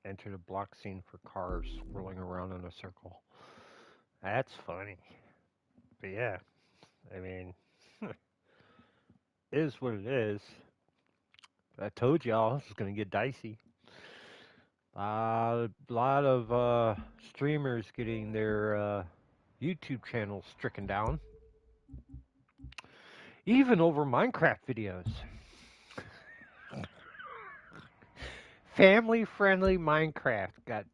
Enter the block scene for cars swirling around in a circle. That's funny. But yeah, I mean, it is what it is. I told y'all this is gonna get dicey. A lot of streamers getting their YouTube channels stricken down, even over Minecraft videos. Family-friendly Minecraft got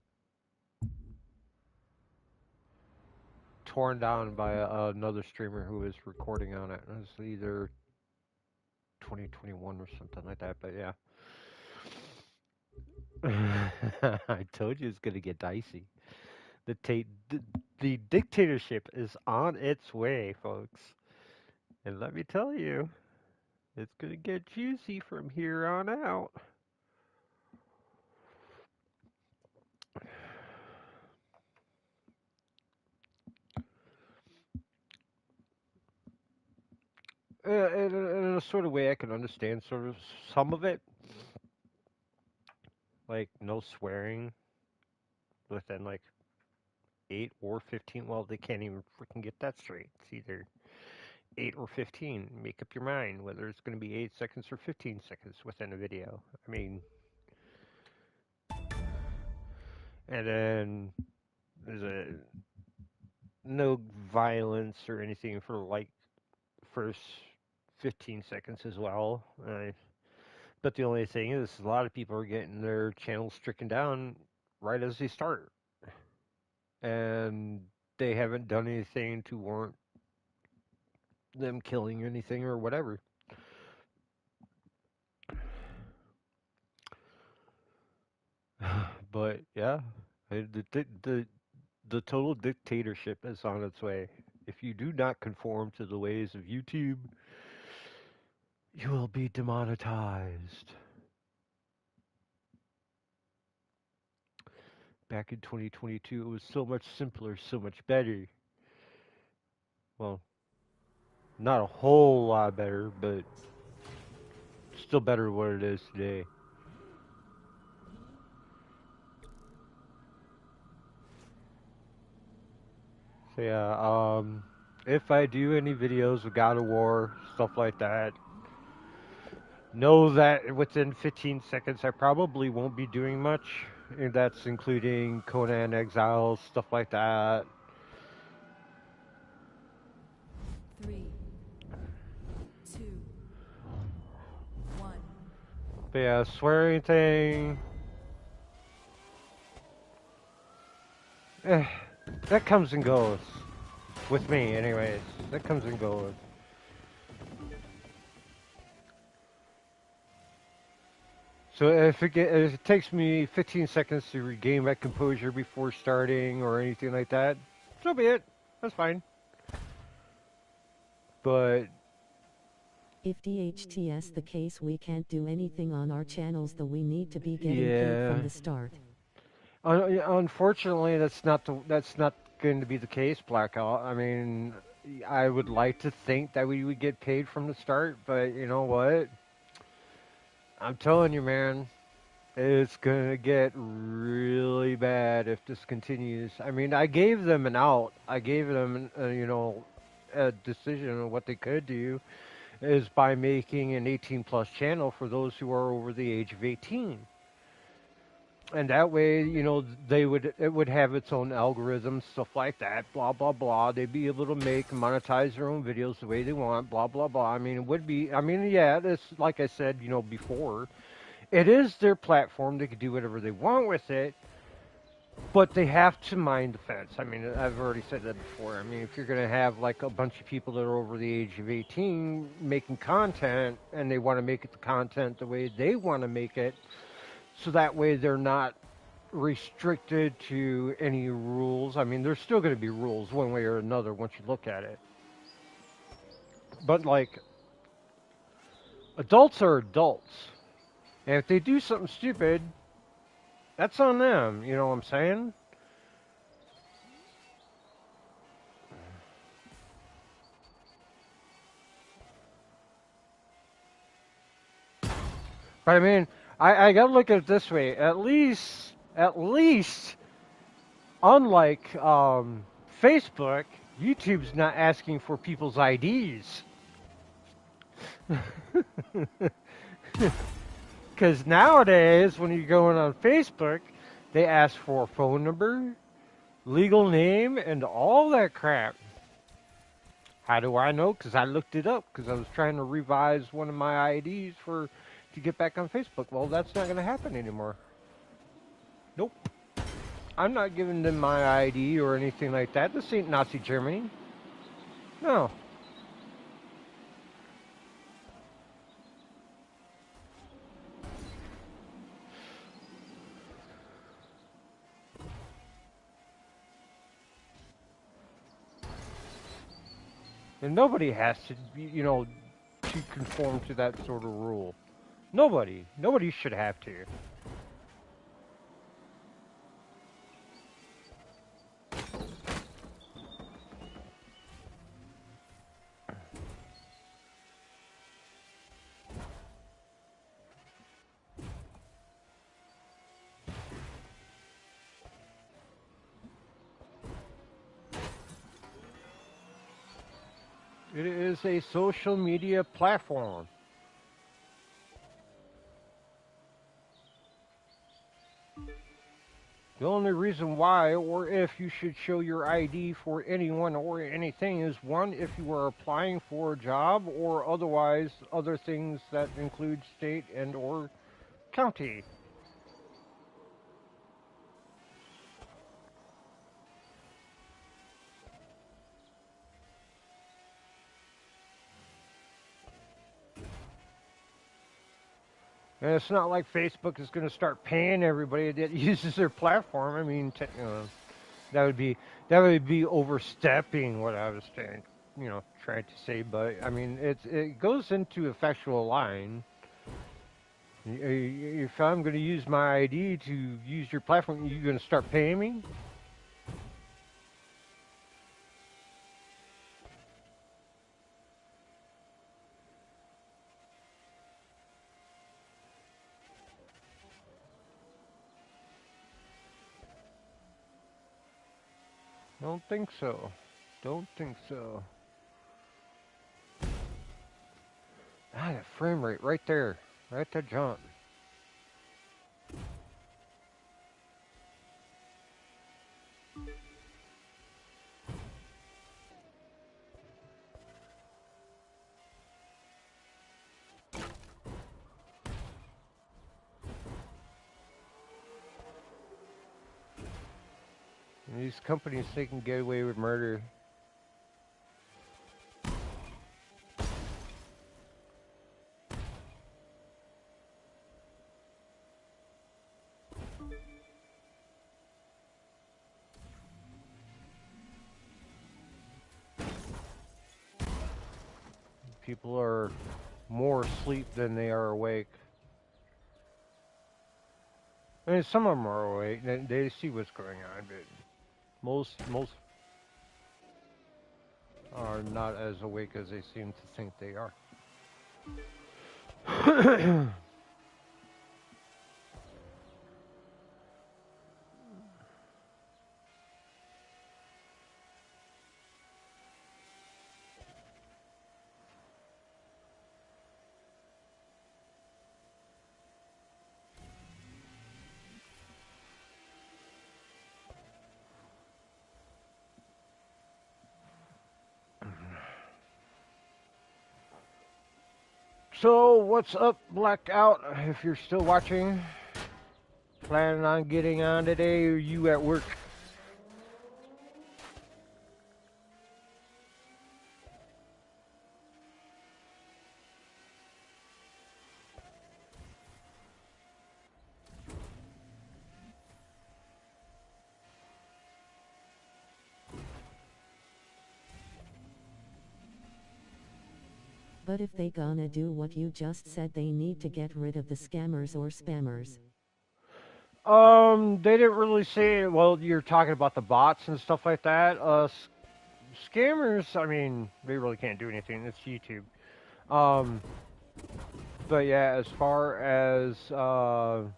torn down by another streamer who was recording on it. It was either 2021 or something like that, but yeah. I told you it's gonna get dicey. The dictatorship is on its way, folks. And let me tell you, it's gonna get juicy from here on out. In a sort of way, I can understand sort of some of it, like no swearing within like 8 or 15. Well, they can't even freaking get that straight. It's either 8 or 15. Make up your mind whether it's going to be 8 seconds or 15 seconds within a video. I mean, and then there's a no violence or anything for like first 15 seconds as well. But the only thing is, a lot of people are getting their channels stricken down right as they start, and they haven't done anything to warrant them killing anything or whatever. But yeah, the total dictatorship is on its way. If you do not conform to the ways of YouTube, you will be demonetized. Back in 2022, it was so much simpler, so much better. Well, not a whole lot better, but still better than what it is today. So yeah, if I do any videos with God of War, stuff like that, know that within 15 seconds I probably won't be doing much. And that's including Conan Exiles, stuff like that. 3, 2, 1. But yeah, swearing thing. Eh, that comes and goes. With me, anyways. That comes and goes. So if it takes me 15 seconds to regain my composure before starting or anything like that, so be it. That's fine. But if DHTS the case, we can't do anything on our channels, though we need to be getting paid yeah, from the start. unfortunately, that's not going to be the case, Blackout. I mean, I would like to think that we would get paid from the start, but you know what? I'm telling you, man, it's gonna get really bad if this continues. I mean, I gave them an out. I gave them, a decision on what they could do is by making an 18 plus channel for those who are over the age of 18. And that way, it would have its own algorithms, stuff like that, blah blah blah. They'd be able to make and monetize their own videos the way they want, blah blah blah. I mean, it would be. I mean, yeah, it's like I said, before. It is their platform. They could do whatever they want with it, but they have to mind the fence. I mean, I've already said that before. I mean, if you're going to have like a bunch of people that are over the age of 18 making content, and they want to make it the content the way they want to make it, so that way they're not restricted to any rules. I mean, there's still going to be rules one way or another once you look at it. But like, adults are adults. And if they do something stupid, that's on them. You know what I'm saying? But I mean, I gotta look at it this way. At least At least, unlike Facebook, YouTube's not asking for people's IDs. Because nowadays, when you're going on Facebook, they ask for a phone number, legal name, and all that crap. How do I know? Because I looked it up because I was trying to revise one of my IDs to get back on Facebook. Well, that's not going to happen anymore. Nope. I'm not giving them my ID or anything like that. This ain't Nazi Germany. No. And nobody has to, to conform to that sort of rule. Nobody. Nobody should have to. It is a social media platform. The only reason why or if you should show your ID for anyone or anything is one, if you are applying for a job or otherwise other things that include state and or county. And it's not like Facebook is going to start paying everybody that uses their platform. I mean, that would be that would be overstepping what I was saying, trying to say. But I mean, it goes into a factual line. If I'm going to use my ID to use your platform, you're going to start paying me? Don't think so. Don't think so. Ah, that frame rate right there. Right there, jump. And these companies, they can get away with murder. People are more asleep than they are awake. I mean, some of them are awake. They see what's going on, but most are not as awake as they seem to think they are. So, what's up, Blackout? If you're still watching, planning on getting on today, or you at work? But if they gonna do what you just said, they need to get rid of the scammers or spammers. They didn't really say. Well, you're talking about the bots and stuff like that. Scammers. I mean, they really can't do anything. It's YouTube. Um, but yeah, as far as well,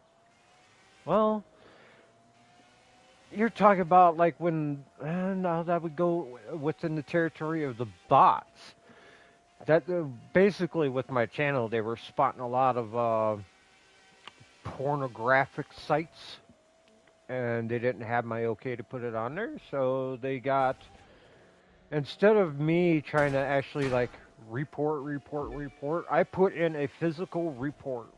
You're talking about like when now that would go within the territory of the bots. That basically with my channel, they were spotting a lot of pornographic sites, and they didn't have my okay to put it on there. So they got, instead of me trying to actually like report, I put in a physical report.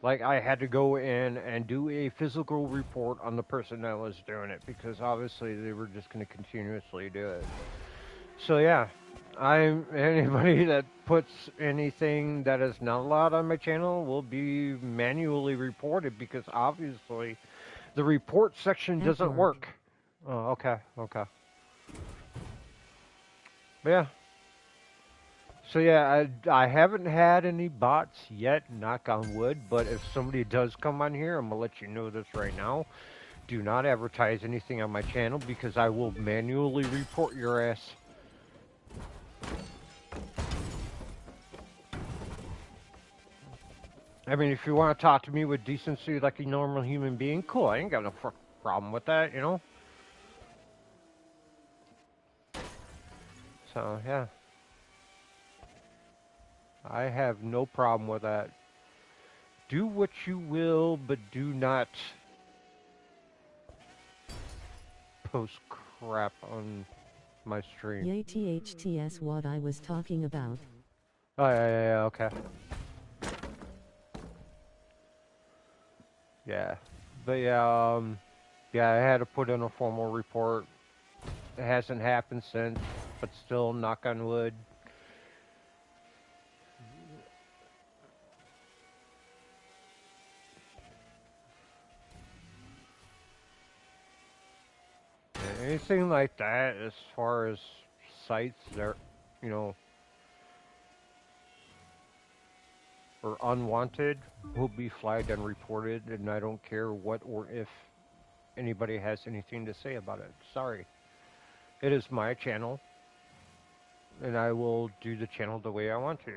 Like I had to go in and do a physical report on the person that was doing it because obviously they were just going to continuously do it. So yeah, I'm anybody that puts anything that is not allowed on my channel will be manually reported because obviously the report section At doesn't work. work. Oh, okay, okay. But yeah. So yeah, I haven't had any bots yet, knock on wood, but if somebody does come on here, I'm gonna let you know this right now. Do not advertise anything on my channel because I will manually report your ass. I mean, if you want to talk to me with decency like a normal human being, cool. I ain't got no problem with that, you know? So, yeah. I have no problem with that. Do what you will, but do not post crap on my stream. Yay THTS what I was talking about. Oh, yeah, okay. Yeah. But yeah, I had to put in a formal report. It hasn't happened since, but still, knock on wood. Anything like that, as far as sites that, you know, are unwanted, will be flagged and reported, and I don't care what or if anybody has anything to say about it. Sorry. It is my channel, and I will do the channel the way I want to.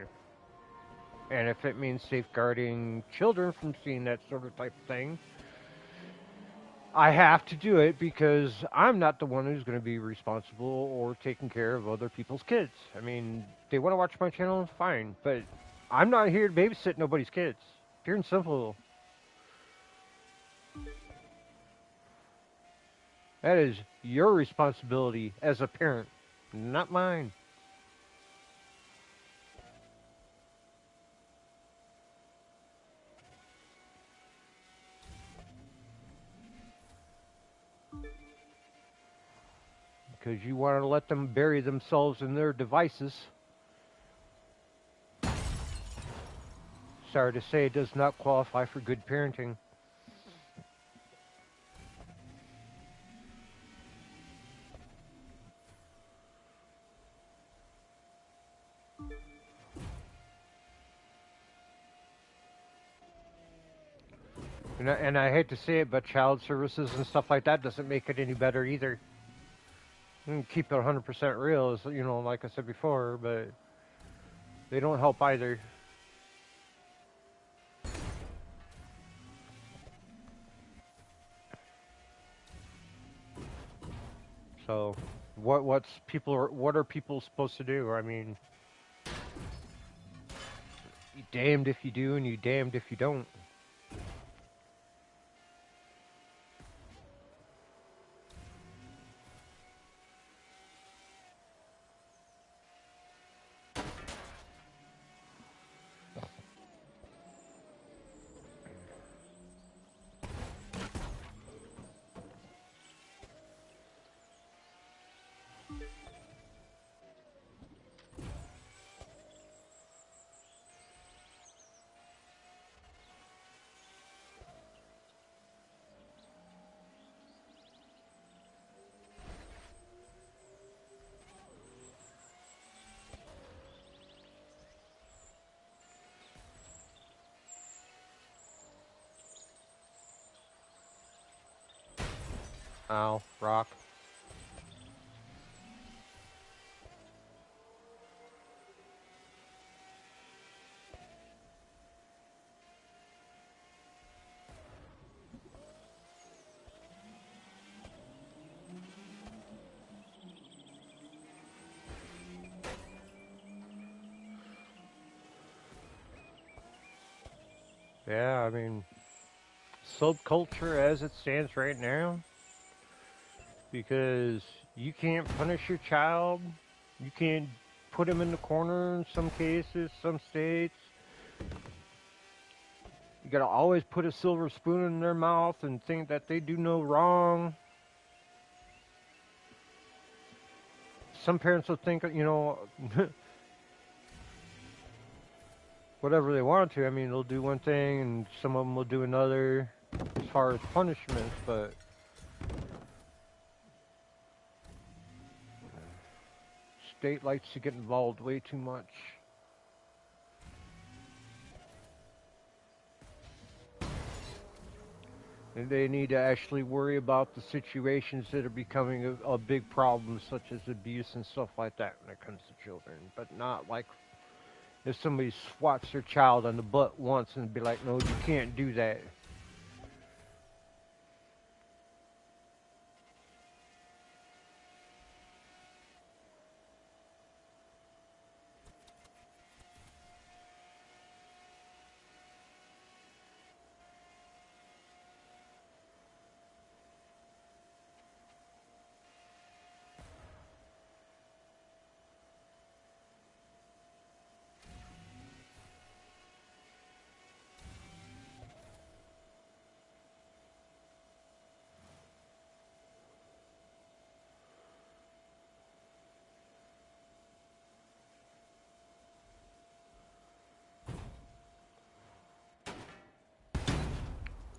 And if it means safeguarding children from seeing that sort of type of thing, I have to do it because I'm not the one who's going to be responsible or taking care of other people's kids. I mean, they want to watch my channel, fine, but I'm not here to babysit nobody's kids. Pure and simple. That is your responsibility as a parent, not mine. Because you want to let them bury themselves in their devices. Sorry to say, it does not qualify for good parenting. And I hate to say it, but child services and stuff like that doesn't make it any better either. Keep it 100% real, as you know, like I said before, but they don't help either. So, what are people supposed to do? I mean, you damned if you do, and you damned if you don't. Ow, rock. Yeah, I mean, subculture as it stands right now, because you can't punish your child, you can't put him in the corner in some cases, some states. You gotta always put a silver spoon in their mouth and think that they do no wrong. Some parents will think, whatever they want to. I mean, they'll do one thing and some of them will do another as far as punishments, but state likes to get involved way too much. And they need to actually worry about the situations that are becoming a big problem, such as abuse and stuff like that when it comes to children. But not like if somebody swats their child on the butt once and be like, no, you can't do that.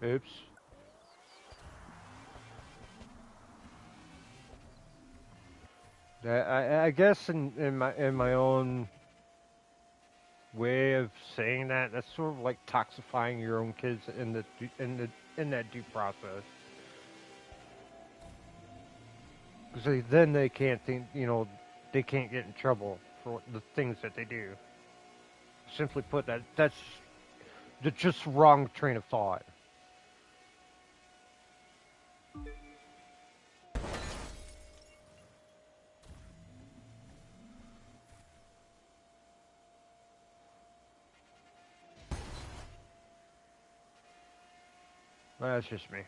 Oops. I guess in my own way of saying that, that's sort of like toxifying your own kids in that due process. Because then they can't think, they can't get in trouble for the things that they do. Simply put, that's the just wrong train of thought. That's just me.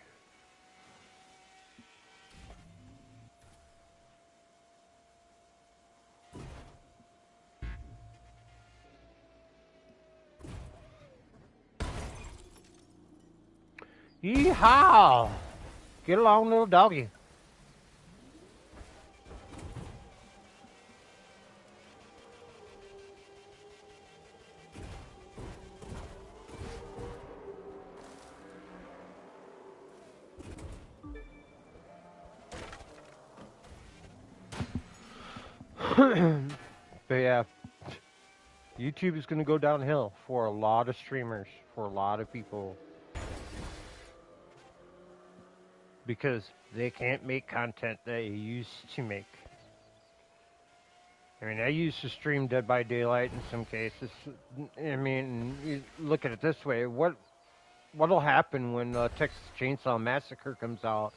Yeehaw! Get along, little doggy. But yeah, YouTube is going to go downhill for a lot of streamers, for a lot of people, because they can't make content they used to make. I mean, I used to stream Dead by Daylight in some cases. I mean, you look at it this way: what'll happen when Texas Chainsaw Massacre comes out?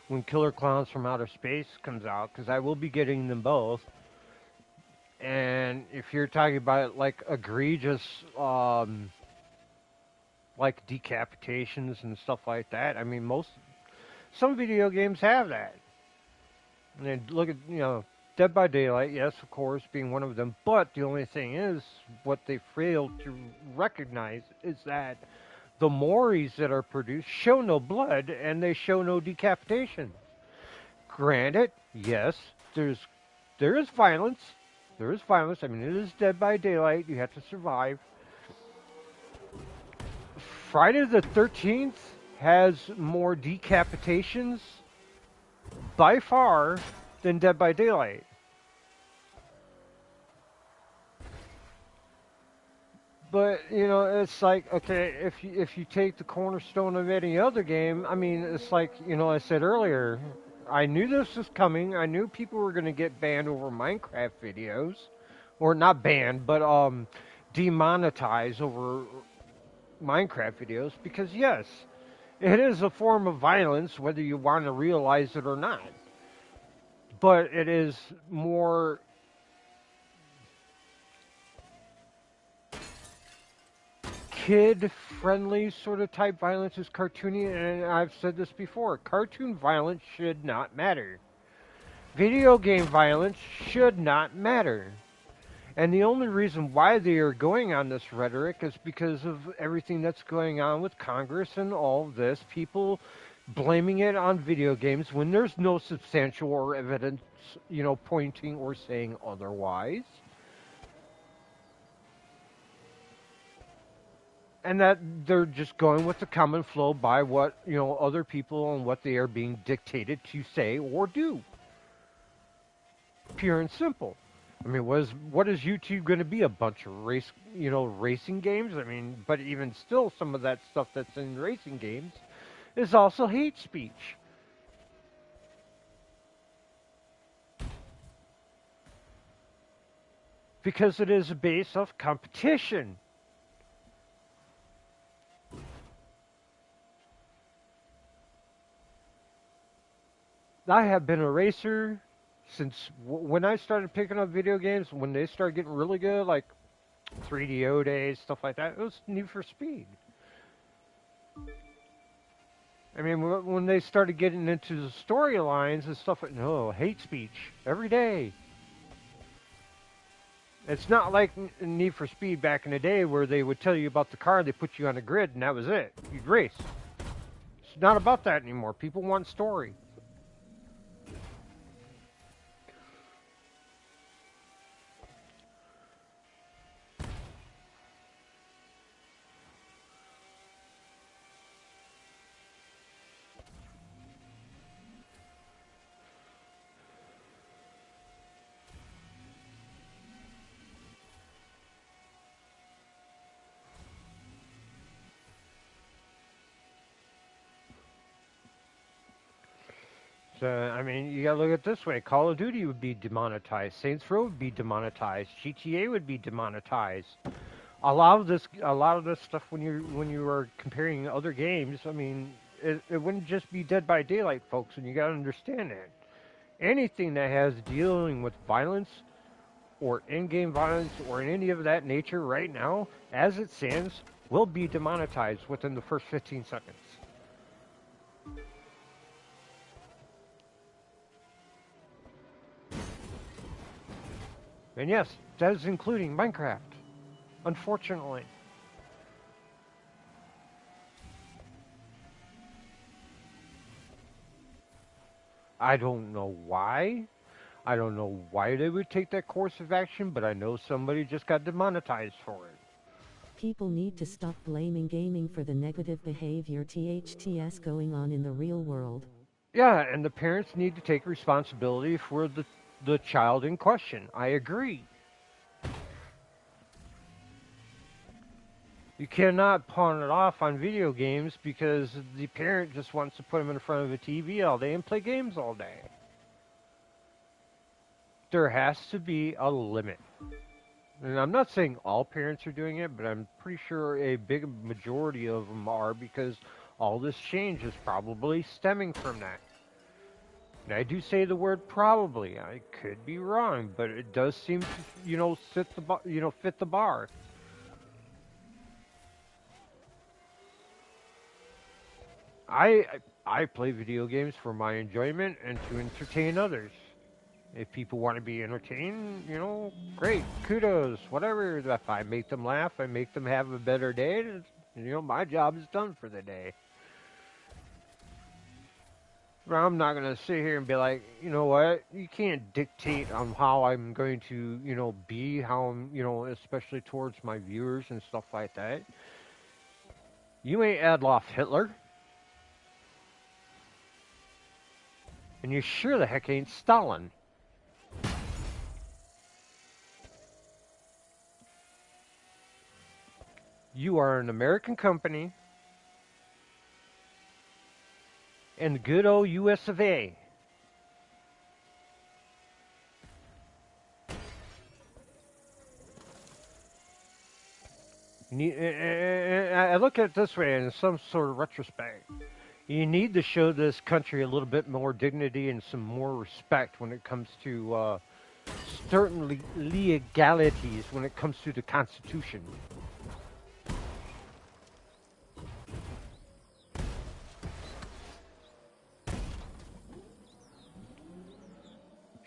When Killer Clowns from Outer Space comes out? Because I will be getting them both. And if you're talking about like egregious, like decapitations and stuff like that, I mean, some video games have that. And then look at Dead by Daylight, yes, of course, being one of them. But the only thing is, what they fail to recognize is that the Moris that are produced show no blood and they show no decapitation. Granted, yes, there is violence. There is violence. I mean, it is Dead by Daylight. You have to survive. Friday the 13th has more decapitations by far than Dead by Daylight. But it's like, okay, if you take the cornerstone of any other game, I mean, it's like I said earlier, I knew this was coming. I knew people were going to get banned over Minecraft videos, or not banned, but demonetized over Minecraft videos, because yes, it is a form of violence, whether you want to realize it or not. But it is more kid-friendly sort of type violence is cartoony, and I've said this before. Cartoon violence should not matter. Video game violence should not matter. And the only reason why they are going on this rhetoric is because of everything that's going on with Congress and all of this. People blaming it on video games when there's no substantial or evidence, pointing or saying otherwise. And that they're just going with the common flow by what, other people and what they are being dictated to say or do. Pure and simple. I mean, what is YouTube going to be? A bunch of racing games? I mean, but even still, some of that stuff that's in racing games is also hate speech. Because it is a base of competition. I have been a racer since when I started picking up video games, when they started getting really good, like 3DO days, stuff like that, it was Need for Speed. I mean, when they started getting into the storylines and stuff, hate speech every day. It's not like Need for Speed back in the day where they would tell you about the car, they put you on the grid, and that was it. You'd race. It's not about that anymore. People want story. I mean, you gotta look at it this way. Call of Duty would be demonetized. Saints Row would be demonetized. GTA would be demonetized. A lot of this stuff when you are comparing other games, I mean, it wouldn't just be Dead by Daylight, folks, and you gotta understand that. Anything that has dealing with violence or in-game violence or any of that nature right now, as it stands, will be demonetized within the first 15 seconds. And yes, that is including Minecraft, unfortunately. I don't know why. I don't know why they would take that course of action, but I know somebody just got demonetized for it. People need to stop blaming gaming for the negative behavior THTS going on in the real world. Yeah, and the parents need to take responsibility for the child in question. I agree. You cannot pawn it off on video games because the parent just wants to put them in front of a TV all day and play games all day. There has to be a limit. And I'm not saying all parents are doing it, but I'm pretty sure a big majority of them are because all this change is probably stemming from that. And I do say the word probably. I could be wrong, but it does seem to, fit the bar. I play video games for my enjoyment and to entertain others. If people want to be entertained, great, kudos, whatever. If I make them laugh, I make them have a better day, my job is done for the day. I'm not going to sit here and be like, you know what, you can't dictate on how I'm going to, be, how I'm, especially towards my viewers and stuff like that. You ain't Adolf Hitler. And you sure the heck ain't Stalin. You are an American company in the good old US of A. I look at it this way in some sort of retrospect. You need to show this country a little bit more dignity and some more respect when it comes to certain legalities when it comes to the Constitution.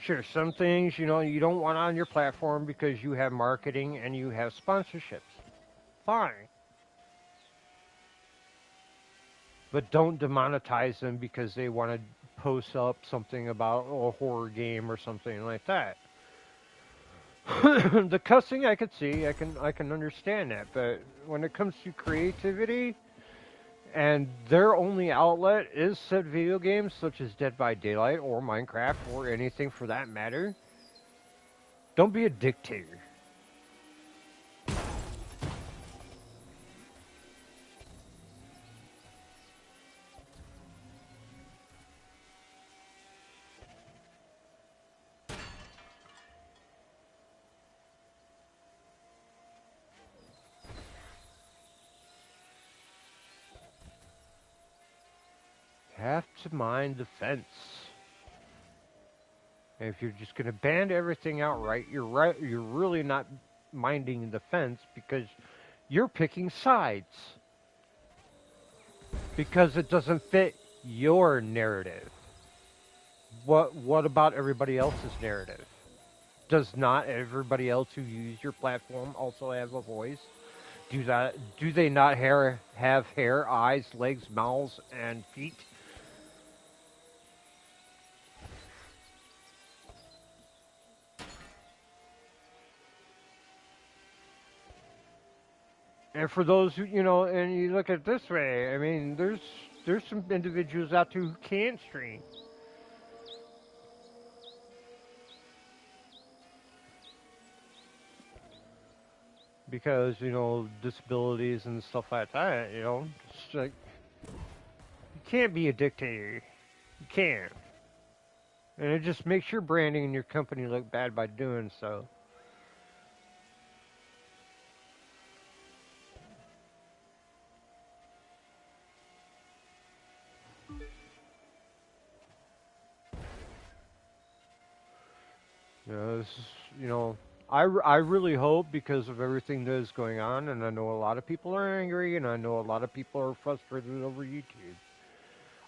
Sure, some things, you don't want on your platform because you have marketing and you have sponsorships. Fine. But don't demonetize them because they want to post up something about a horror game or something like that. The cussing I could see, I can understand that, but when it comes to creativity and their only outlet is said video games such as Dead by Daylight or Minecraft or anything for that matter, don't be a dictator. Have to mind the fence. And if you're just going to ban everything outright, you're right. You're really not minding the fence because you're picking sides because it doesn't fit your narrative. What about everybody else's narrative? Does not everybody else who use your platform also have a voice? Do they not have hair, eyes, legs, mouths, and feet? And for those who, and you look at it this way, I mean, there's some individuals out there who can't stream because, disabilities and stuff like that, It's like you can't be a dictator. You can't. And it just makes your branding and your company look bad by doing so. This is, I really hope because of everything that is going on, and I know a lot of people are angry, and I know a lot of people are frustrated over YouTube.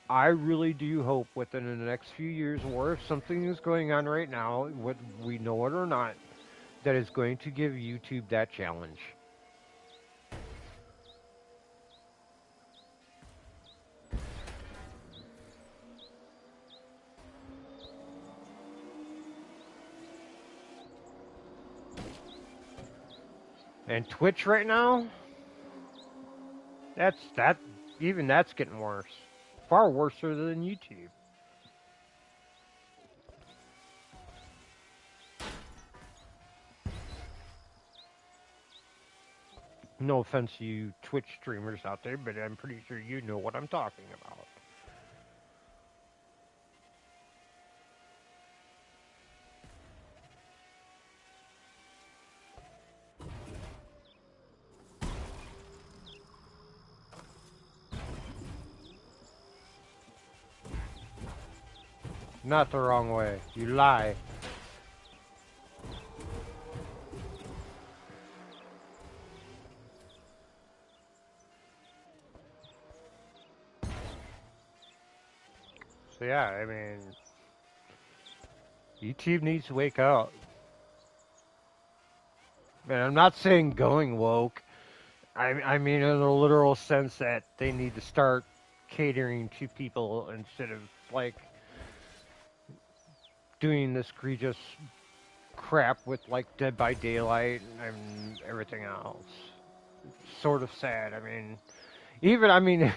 I really do hope within the next few years, or if something is going on right now, whether we know it or not, that is going to give YouTube that challenge. And Twitch right now, that even that's getting worse. Far worse than YouTube. No offense to you Twitch streamers out there, but I'm pretty sure you know what I'm talking about. Not the wrong way. You lie. So yeah, I mean, YouTube needs to wake up. And I'm not saying going woke. I mean in a literal sense that they need to start catering to people instead of like doing this egregious crap with like Dead by Daylight and everything else. It's sort of sad. I mean, even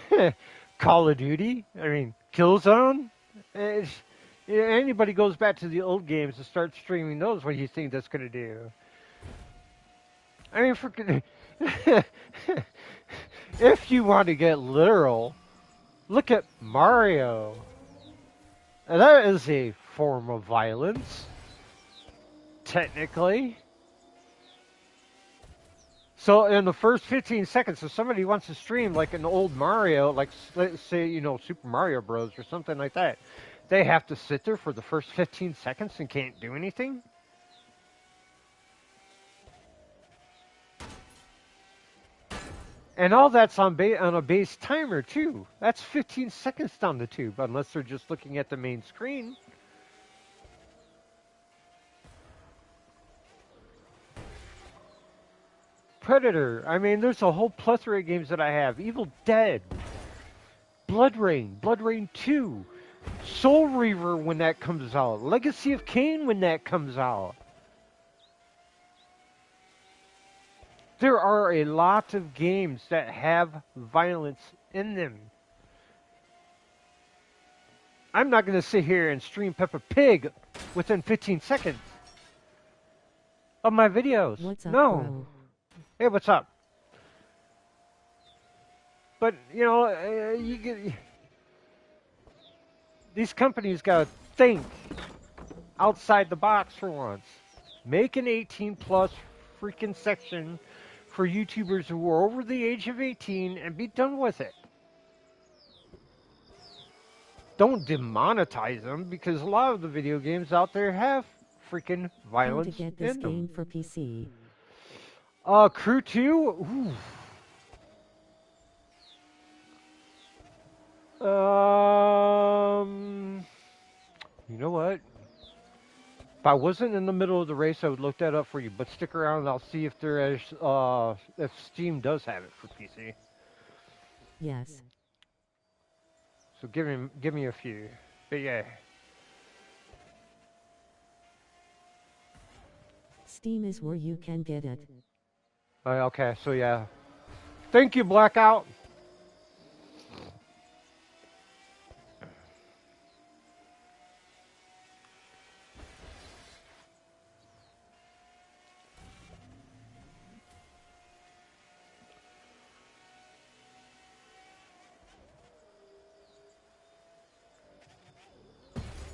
Call of Duty. I mean, Killzone. It's, anybody goes back to the old games and starts streaming those, what do you think that's going to do? I mean, for, if you want to get literal, look at Mario. And that is a form of violence, technically. So in the first 15 seconds, if somebody wants to stream like an old Mario, like let's say, Super Mario Bros. Or something like that, they have to sit there for the first 15 seconds and can't do anything? And all that's on a base timer, too. That's 15 seconds down the tube, unless they're just looking at the main screen. Predator. I mean, there's a whole plethora of games that I have. Evil Dead, Blood Rain 2, Soul Reaver when that comes out, Legacy of Kain when that comes out. There are a lot of games that have violence in them. I'm not going to sit here and stream Peppa Pig within 15 seconds of my videos. What's up, no. bro? Hey, what's up? But, you know, these companies got to think outside the box for once. Make an 18 plus freaking section for YouTubers who are over the age of 18 and be done with it. Don't demonetize them, because a lot of the video games out there have freaking violence How to get this in them. game for PC? Crew 2? Ooh. You know what? If I wasn't in the middle of the race, I would look that up for you. But stick around, and I'll see if there is, if Steam does have it for PC. Yes. So give me a few. But yeah. Steam is where you can get it. Okay, so yeah. Thank you, Blackout.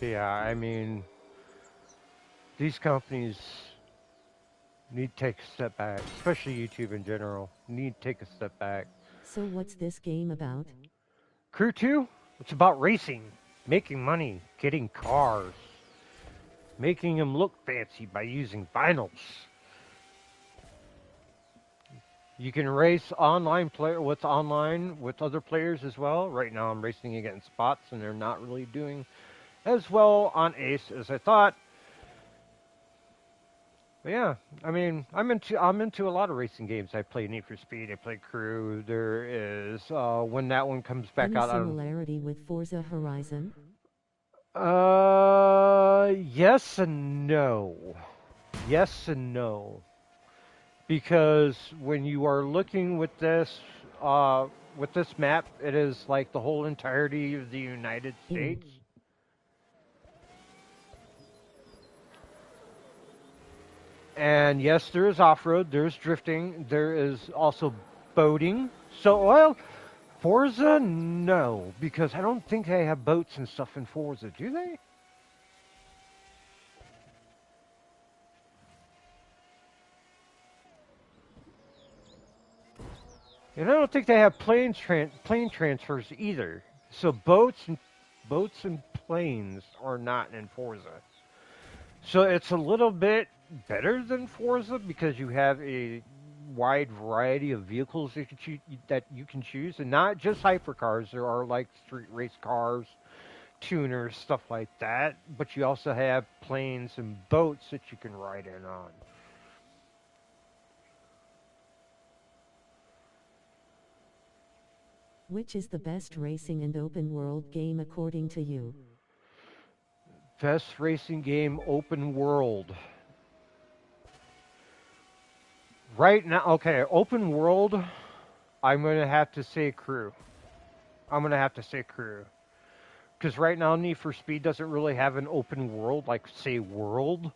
Yeah, I mean, these companies need to take a step back, especially YouTube in general. Need to take a step back. So what's this game about? Crew 2, it's about racing, making money, getting cars, making them look fancy by using vinyls. You can race online with other players as well. Right now I'm racing against bots, and they're not really doing as well on Ace as I thought. But yeah, I mean, I'm into a lot of racing games. I play Need for Speed, I play Crew. There is when that one comes back Any out. similarity with Forza Horizon? Yes and no. Yes and no. Because when you are looking with this map, it is like the whole entirety of the United States. And yes, there is off-road, there's drifting, there is also boating. So, well, Forza, no, because I don't think they have boats and stuff in Forza, do they? And I don't think they have plane transfers either. So boats and planes are not in Forza. So it's a little bit better than Forza because you have a wide variety of vehicles that you can choose, and not just hypercars. There are like street race cars, tuners, stuff like that. But you also have planes and boats that you can ride in on. Which is the best racing and open world game according to you? Best racing game, open world. Right now, okay, open world, I'm going to have to say Crew. Because right now, Need for Speed doesn't really have an open world, like, say, world.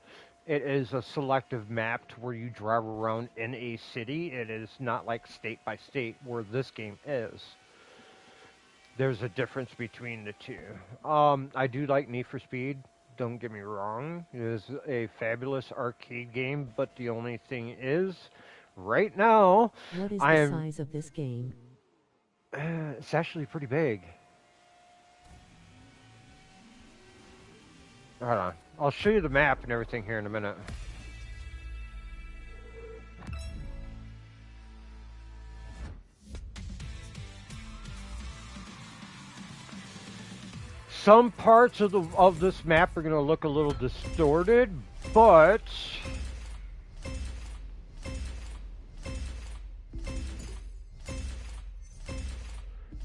It is a selective map to where you drive around in a city. It is not like state by state where this game is. There's a difference between the two. I do like Need for Speed. Don't get me wrong. It is a fabulous arcade game, but the only thing is, right now, what is the size of this game? It's actually pretty big. Hold on. I'll show you the map and everything here in a minute. Some parts of this map are going to look a little distorted, but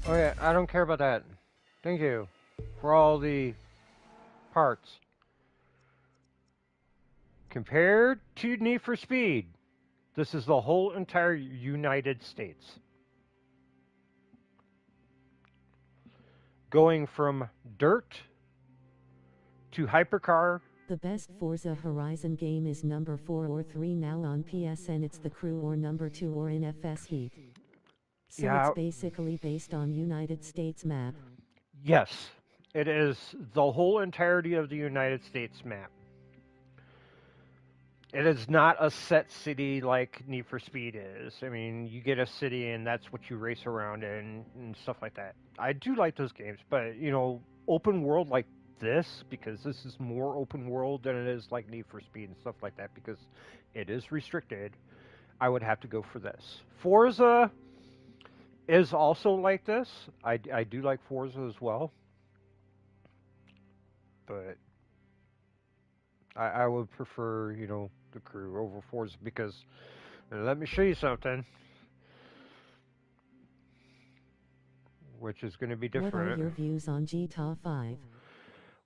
Oh yeah, I don't care about that. Thank you for all the parts. Compared to Need for Speed, this is the whole entire United States. Going from dirt to hypercar. The best Forza Horizon game is number 4 or 3 now on PSN. It's The Crew or number 2 or in FS Heat. So Yeah, it's basically based on United States map. yes, it is the whole entirety of the United States map. It is not a set city like Need for Speed is. I mean, you get a city and that's what you race around in and stuff like that. I do like those games, but open world like this, because this is more open world than it is like Need for Speed and stuff like that, because it is restricted. I would have to go for this. Forza is also like this. I do like Forza as well, but I would prefer, the Crew over Forza because let me show you something, which is going to be What are different. your views on GTA 5?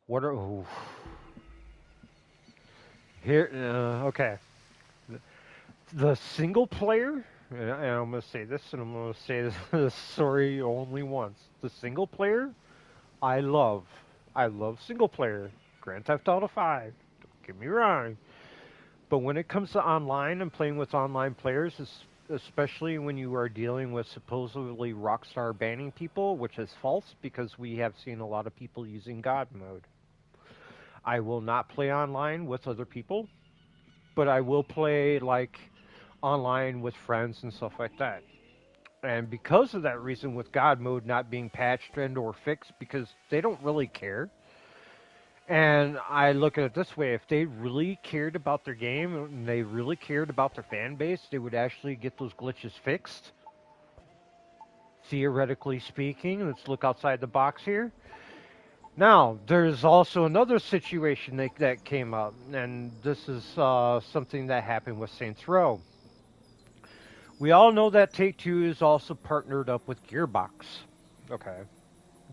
What are here? Okay, the single player, and I'm going to say this, and I'm going to say this sorry only once. The single player, I love. I love single player. Grand Theft Auto 5. Don't get me wrong. But when it comes to online and playing with online players, especially when you are dealing with supposedly Rockstar banning people, which is false because we have seen a lot of people using God mode. I will not play online with other people, but I will play like online with friends and stuff like that. And because of that reason, with God mode not being patched and or fixed, because they don't really care. And I look at it this way: if they really cared about their game and they really cared about their fan base, they would actually get those glitches fixed. Theoretically speaking, let's look outside the box here. Now, there's also another situation that came up, and this is something that happened with Saints Row. We all know that Take Two is also partnered up with Gearbox. Okay.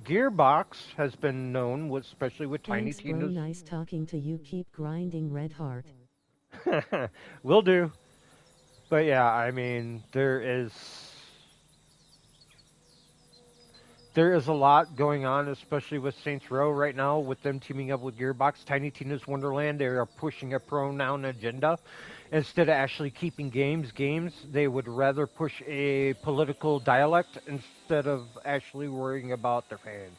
Gearbox has been known, especially with Tiny Thanks bro, Tina's. nice talking to you. Keep grinding, Red Heart. Will do. But yeah, I mean, there is a lot going on, especially with Saints Row right now, with them teaming up with Gearbox. Tiny Tina's Wonderland, they are pushing a pronoun agenda. Instead of actually keeping games, they would rather push a political dialect instead of actually worrying about their fans.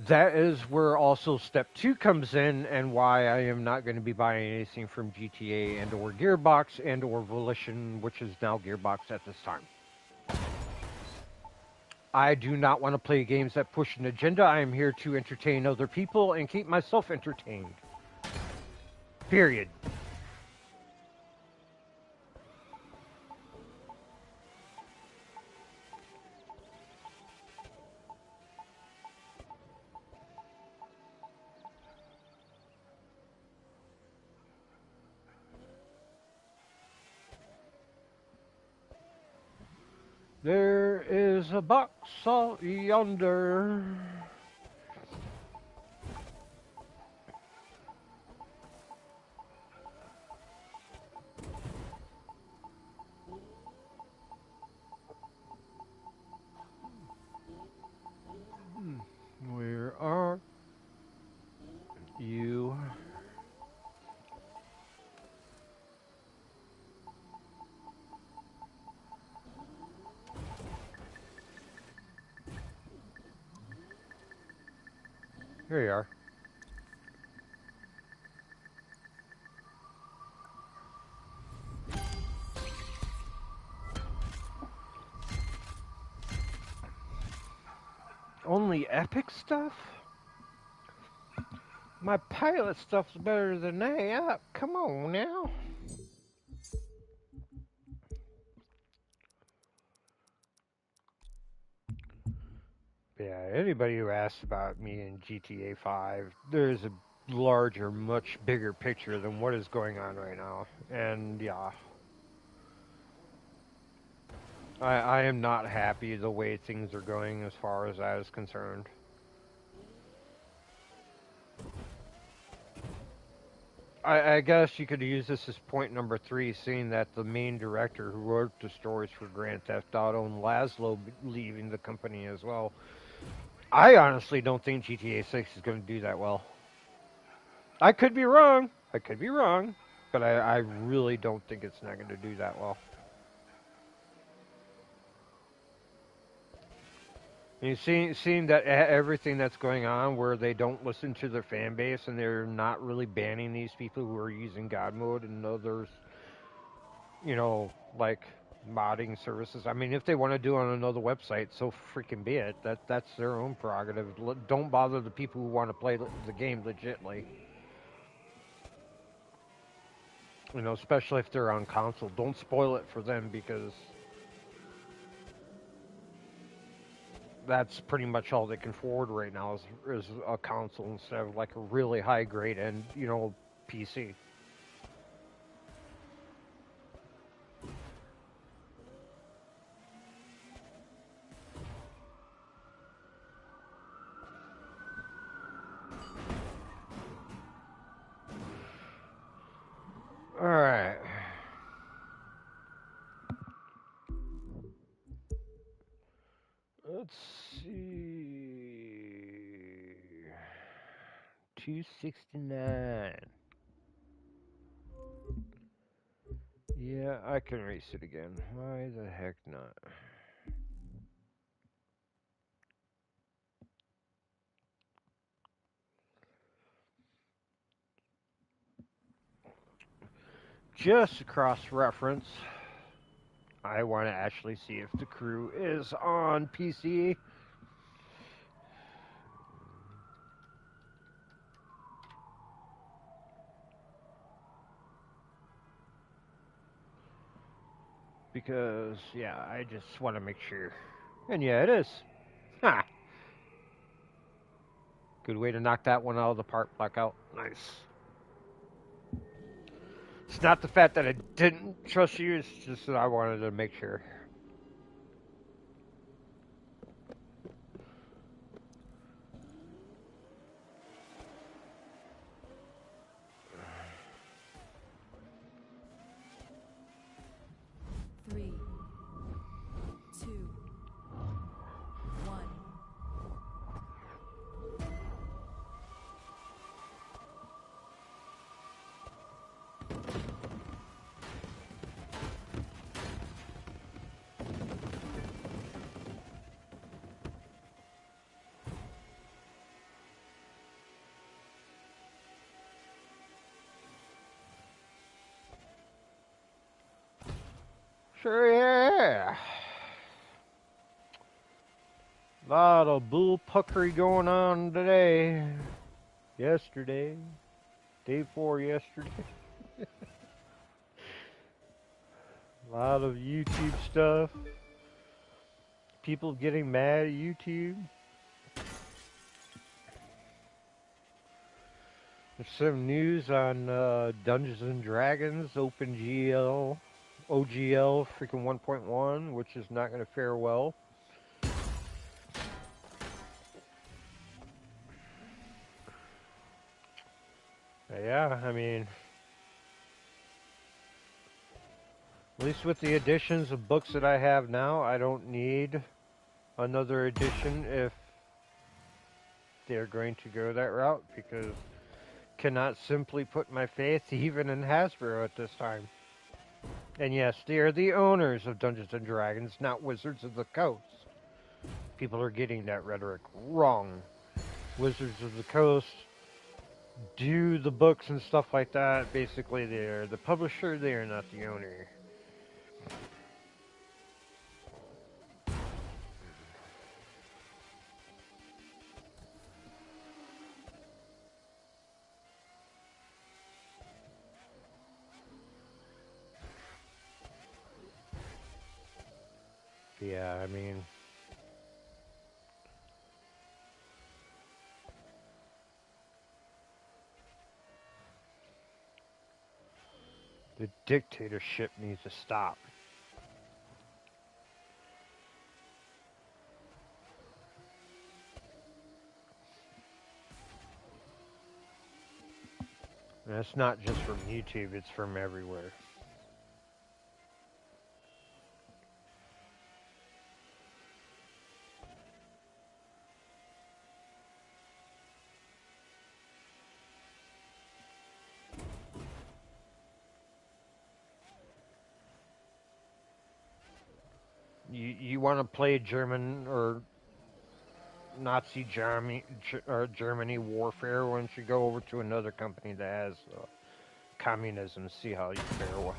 That is where also step two comes in, and why I am not going to be buying anything from GTA and or Gearbox and or Volition, which is now Gearbox at this time. I do not want to play games that push an agenda. I am here to entertain other people and keep myself entertained. Period. There is a box out yonder. Where are you? Here you are. Only epic stuff? My pilot stuff's better than that. Come on now. Yeah, anybody who asks about me in GTA 5, there's a larger, much bigger picture than what is going on right now. And yeah, I am not happy the way things are going as far as that is concerned. I guess you could use this as point number 3, seeing that the main director who wrote the stories for Grand Theft Auto and Laszlo leaving the company as well. I honestly don't think GTA 6 is going to do that well. I could be wrong. I could be wrong. But I really don't think it's not going to do that well. You seeing that everything that's going on, where they don't listen to their fan base and they're not really banning these people who are using God mode and others, you know, like modding services. I mean, if they want to do it on another website, so freaking be it. That's their own prerogative. Don't bother the people who want to play the game legitly. You know, especially if they're on console. Don't spoil it for them because that's pretty much all they can afford right now is a console instead of like a really high grade and PC. All right. Let's see. 269. Yeah, I can race it again. Why the heck not? Just cross reference, I want to actually see if the crew is on PC. Because, yeah, I just want to make sure. And yeah, it is. Ha! Good way to knock that one out of the park, Blackout. Nice. It's not the fact that I didn't trust you, it's just that I wanted to make sure. Three, two, one. Sure, yeah. Lot of bullpuckery going on today. Yesterday. Day before yesterday. A lot of YouTube stuff. People getting mad at YouTube. There's some news on Dungeons and Dragons, OpenGL, OGL, freaking 1.1, which is not going to fare well. Yeah, I mean, at least with the editions of books that I have now, I don't need another edition if they're going to go that route, because cannot simply put my faith even in Hasbro at this time. And yes, they are the owners of Dungeons and Dragons, not Wizards of the Coast. People are getting that rhetoric wrong. Wizards of the Coast do the books and stuff like that. Basically, they're the publisher, they are not the owner. Yeah, I mean, the dictatorship needs to stop. And it's not just from YouTube, it's from everywhere. You want to play German or Nazi Germany warfare? Why don't you go over to another company that has communism, see how you fare? Well,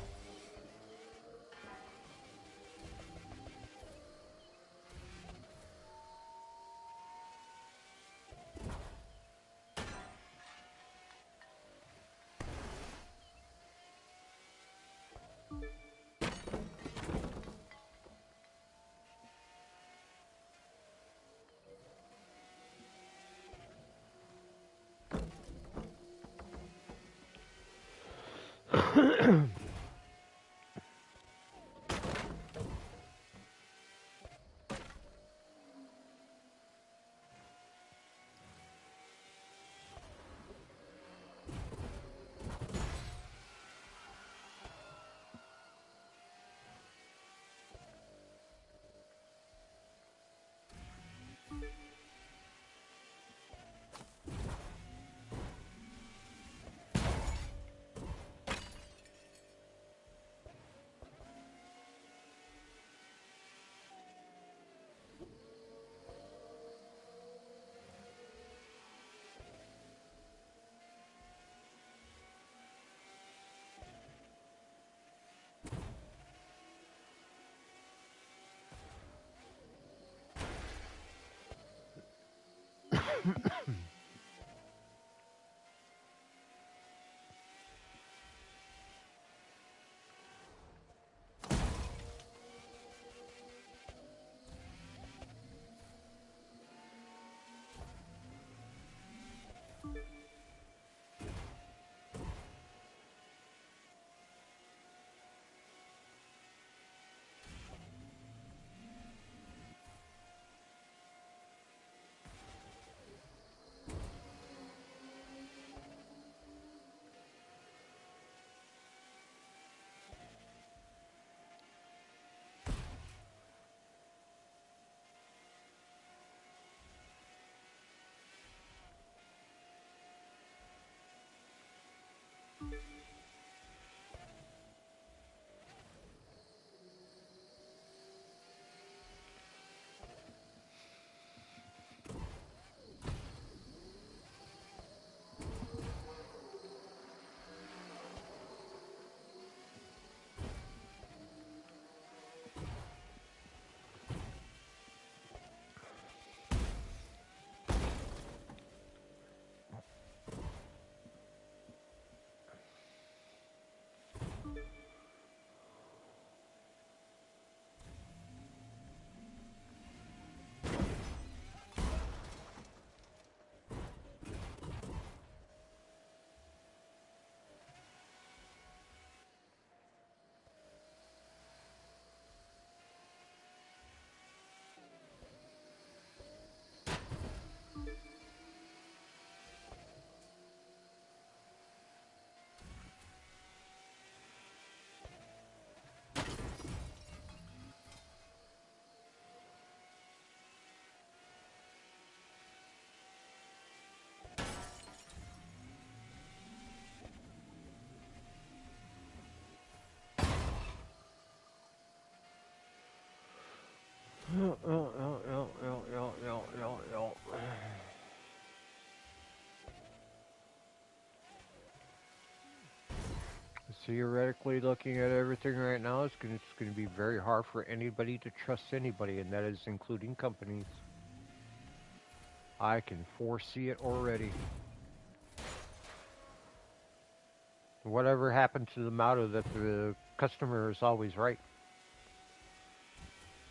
Theoretically, looking at everything right now, it's gonna be very hard for anybody to trust anybody, and that is including companies. I can foresee it already. Whatever happened to the motto that the customer is always right?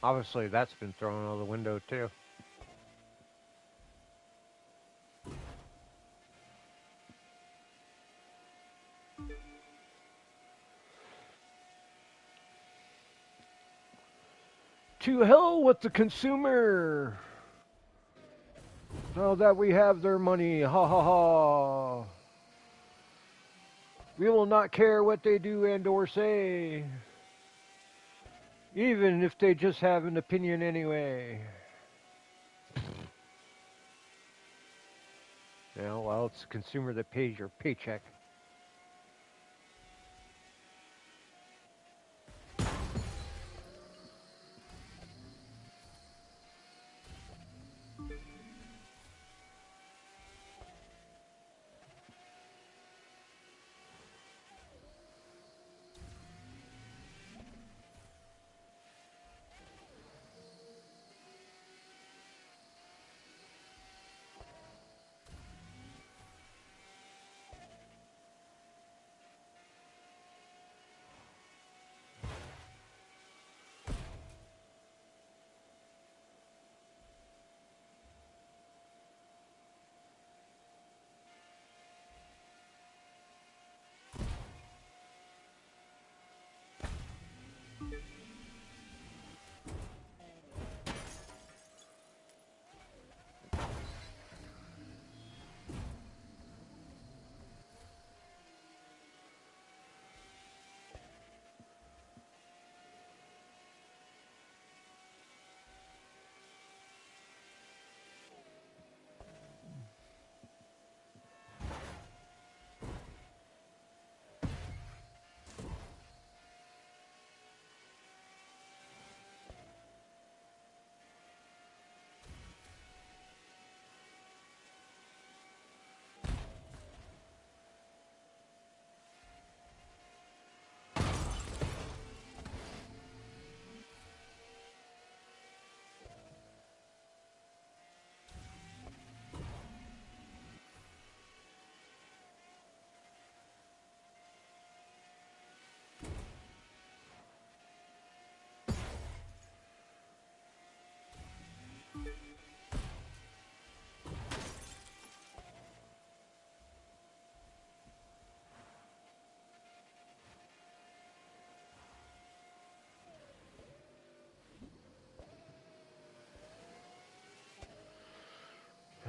Obviously, that's been thrown out the window too. To hell with the consumer! Now that we have their money, ha ha ha! We will not care what they do and or say, even if they just have an opinion anyway. Yeah, well, it's the consumer that pays your paycheck.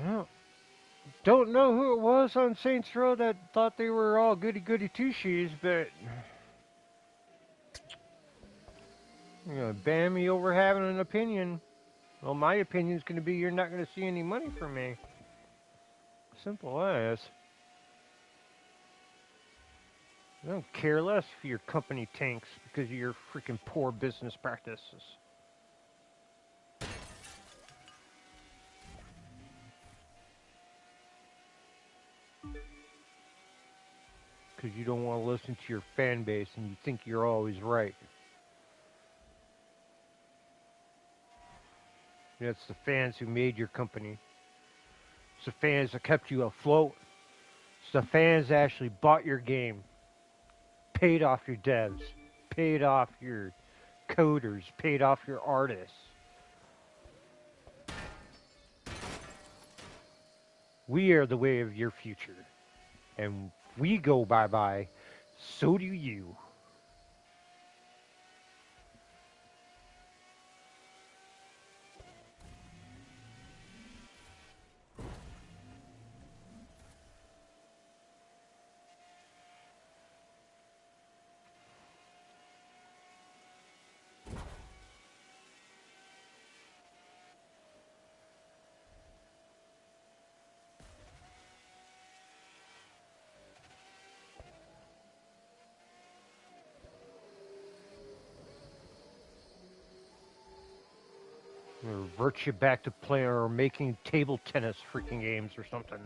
Well, don't know who it was on Saints Row that thought they were all goody goody two shoes, but you know, ban me over having an opinion. Well, my opinion's going to be you're not going to see any money from me. Simple as. I don't care less if your company tanks because of your freaking poor business practices. Because you don't want to listen to your fan base and you think you're always right. It's the fans who made your company. It's the fans that kept you afloat. It's the fans that actually bought your game, paid off your devs, paid off your coders, paid off your artists. We are the way of your future. And we go bye-bye. So do you. Revert you back to playing or making table tennis freaking games or something.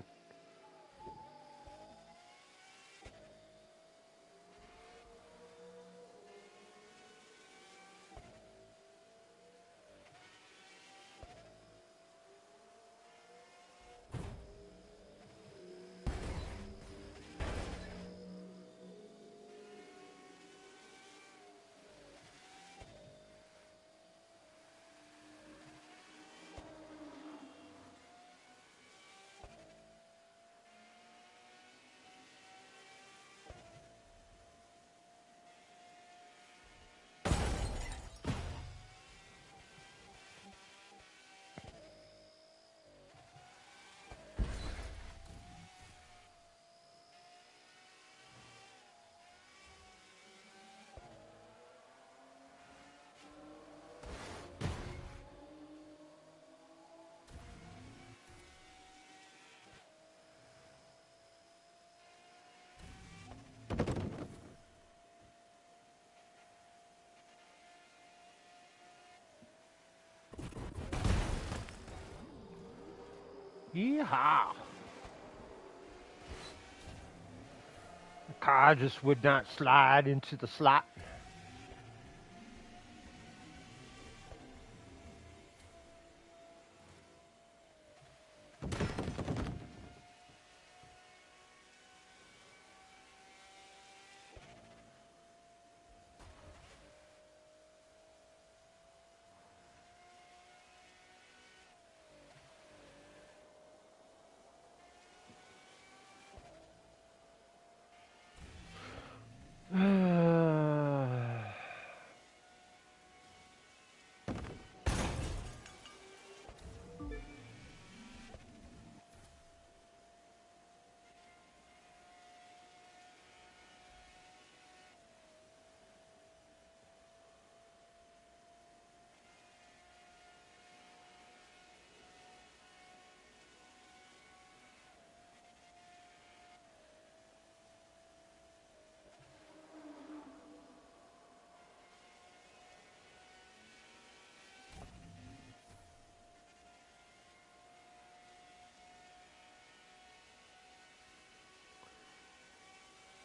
Yeehaw! The car just would not slide into the slot.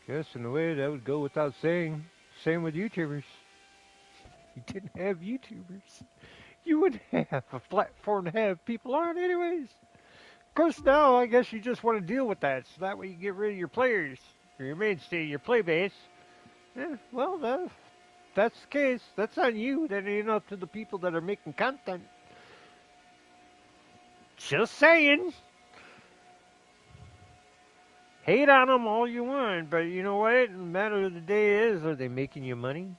Guess in a way that would go without saying. Same with YouTubers. You didn't have YouTubers. You wouldn't have a platform to have people on anyways. Of course now I guess you just want to deal with that so that way you get rid of your players. Or your mainstay, your play base. Yeah, well that's the case. That's on you. That ain't up to the people that are making content. Just saying. Hate on them all you want, but you know what? The matter of the day is, are they making you money?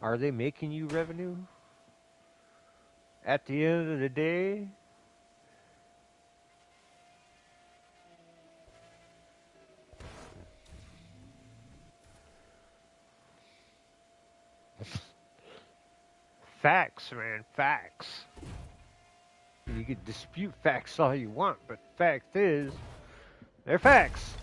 Are they making you revenue? At the end of the day, facts, man, facts. You can dispute facts all you want, but the fact is, they're facts.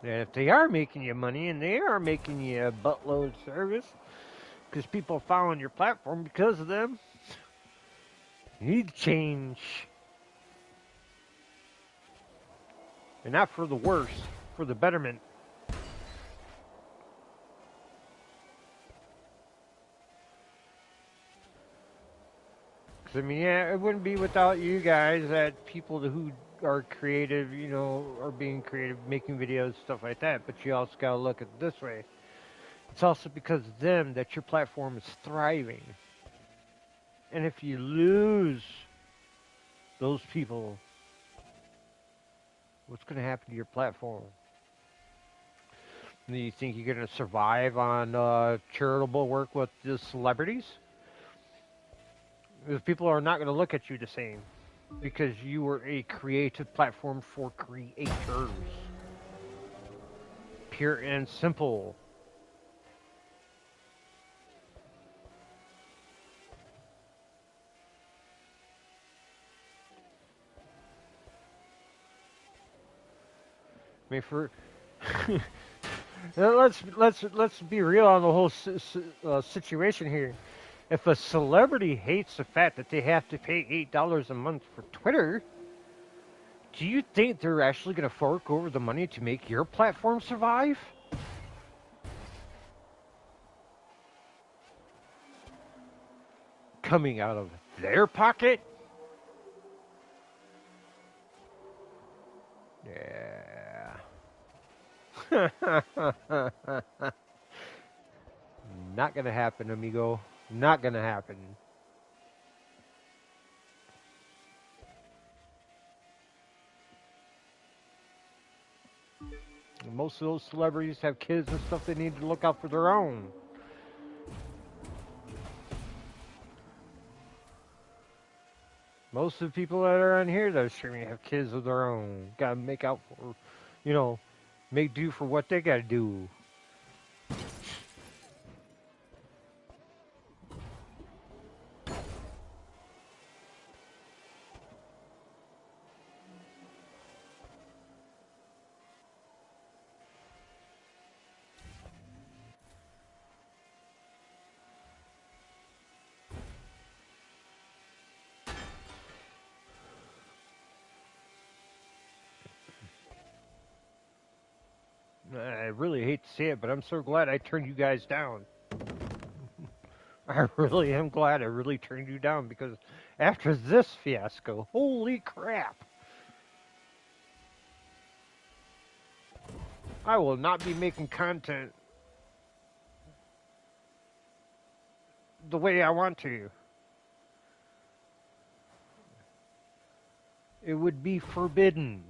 And if they are making you money and they are making you a buttload of service, because people are following your platform because of them, you need to change. And not for the worse, for the betterment. I mean, yeah, it wouldn't be without you guys that people who are creative, you know, are being creative, making videos, stuff like that. But you also gotta look at it this way. It's also because of them that your platform is thriving. And if you lose those people, what's gonna happen to your platform? Do you think you're gonna survive on charitable work with the celebrities? Because people are not gonna look at you the same. Because you were a creative platform for creators. Pure and simple. I mean, for let's be real on the whole situation here. If a celebrity hates the fact that they have to pay $8 a month for Twitter, do you think they're actually going to fork over the money to make your platform survive? Coming out of their pocket? Yeah. Not going to happen, amigo. Not going to happen. Most of those celebrities have kids and stuff they need to look out for their own. Most of the people that are on here that are streaming have kids of their own. Gotta make out for, you know, make do for what they gotta do. really hate to say it, but I'm so glad I turned you guys down. I really am glad I really turned you down because after this fiasco, holy crap, I will not be making content the way I want to. It would be forbidden.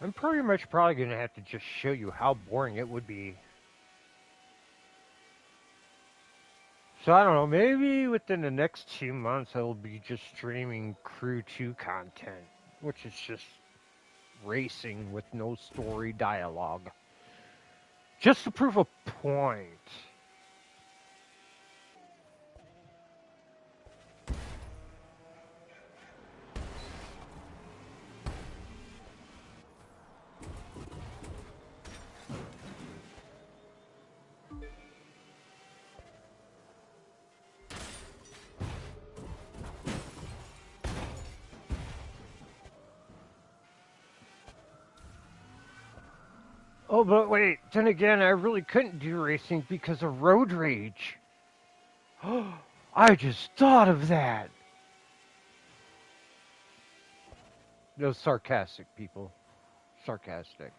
I'm pretty much probably going to have to just show you how boring it would be. So I don't know, maybe within the next 2 months I will be just streaming Crew 2 content, which is just racing with no story dialogue. Just to prove a point. Oh, but wait, then again, I really couldn't do racing because of road rage. I just thought of that. No, sarcastic, people. Sarcastic.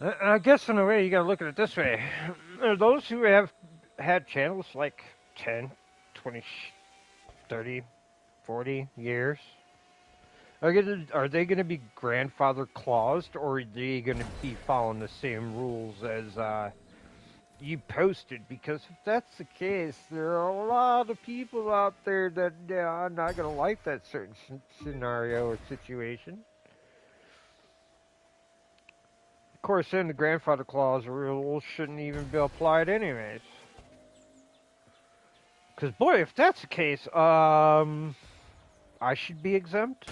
I guess in a way you gotta look at it this way. Those who have had channels like 10, 20 30, 40 years? Are they gonna be grandfather claused, or are they gonna be following the same rules as you posted? Because if that's the case, there are a lot of people out there that are not gonna like that certain scenario or situation. Of course, then the grandfather clause rules shouldn't even be applied anyways. Because boy, if that's the case, I should be exempt.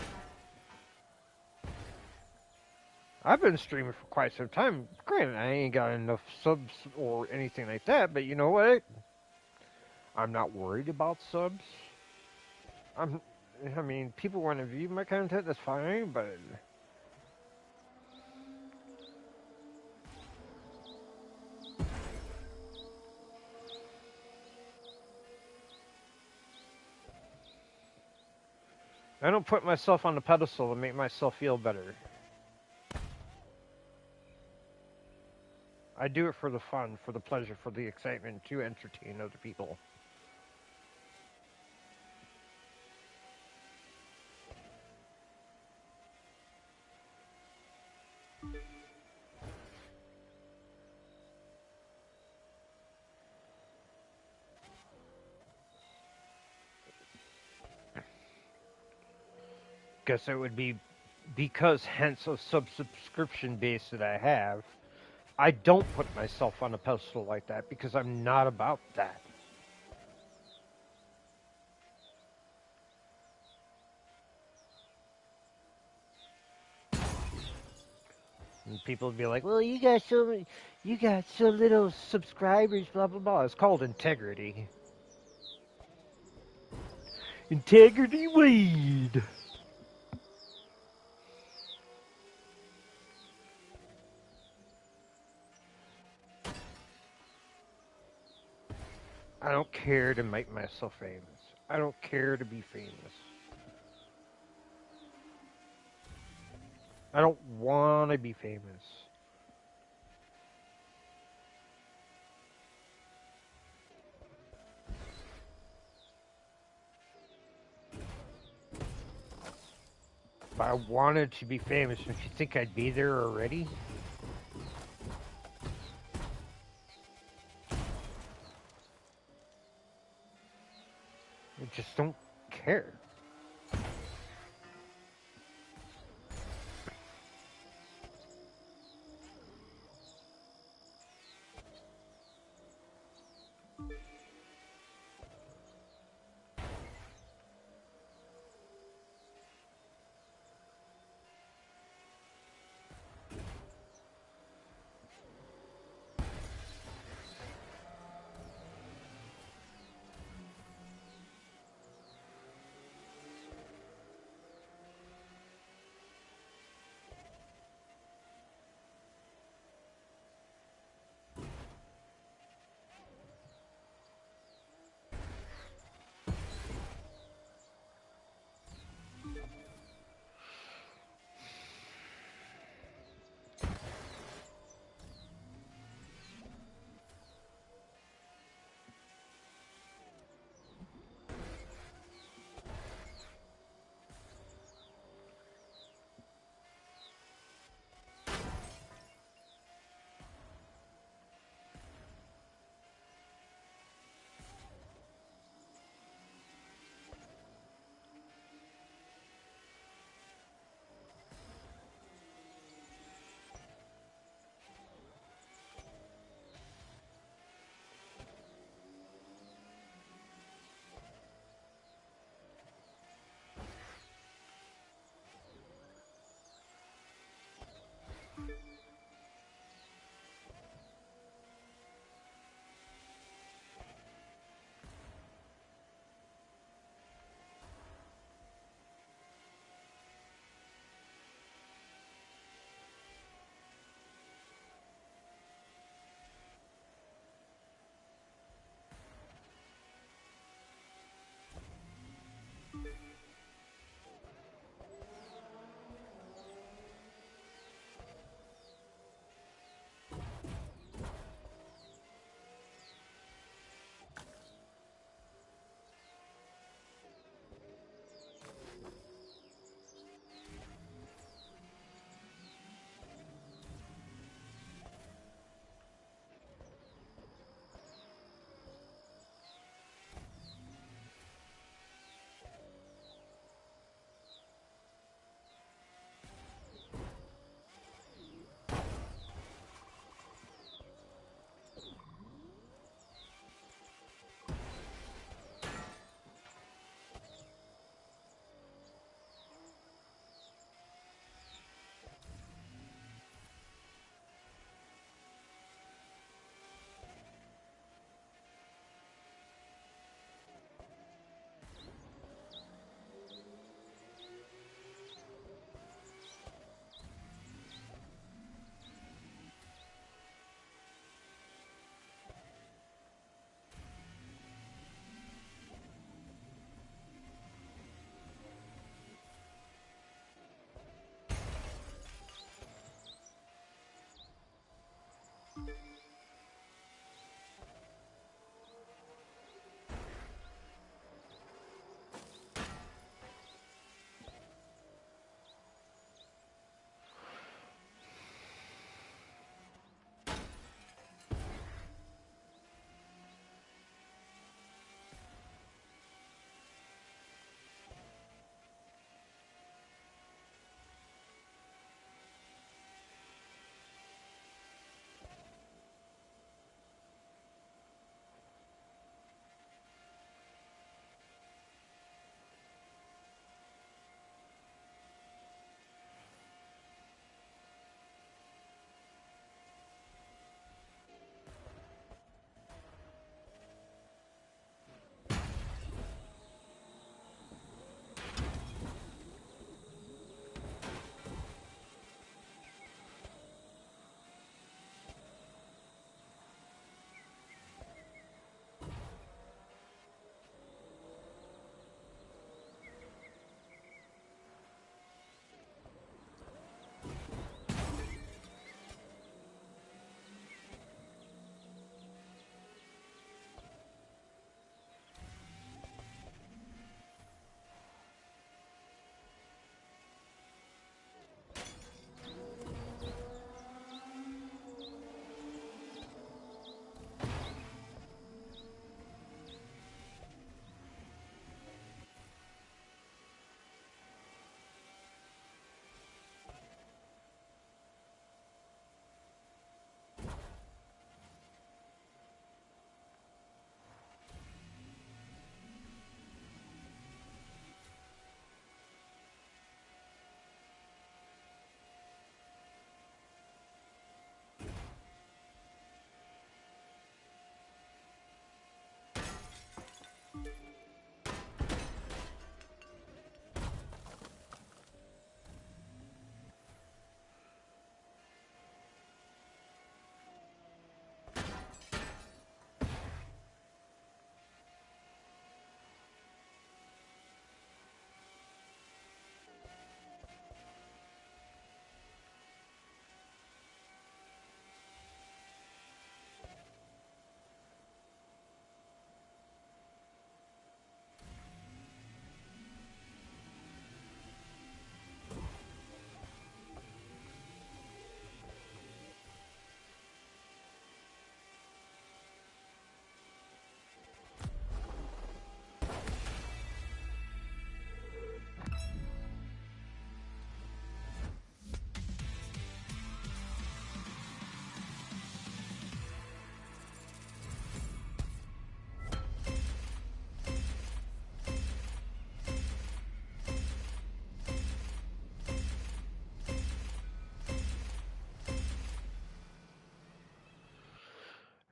I've been streaming for quite some time. Granted, I ain't got enough subs or anything like that, but you know what? I'm not worried about subs. I'm, I mean, people want to view my content, that's fine, but I don't put myself on the pedestal to make myself feel better. I do it for the fun, for the pleasure, for the excitement, to entertain other people. Guess it would be because hence a subscription base that I have. I don't put myself on a pedestal like that because I'm not about that. And people would be like, "Well, you got so little subscribers, blah blah blah." It's called integrity. Integrity weed. I don't care to make myself famous. I don't care to be famous. I don't want to be famous. If I wanted to be famous, don't you think I'd be there already? I just don't care.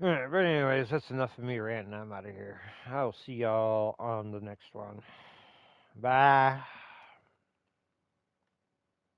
Alright, but anyways, that's enough of me ranting. I'm out of here. I'll see y'all on the next one. Bye.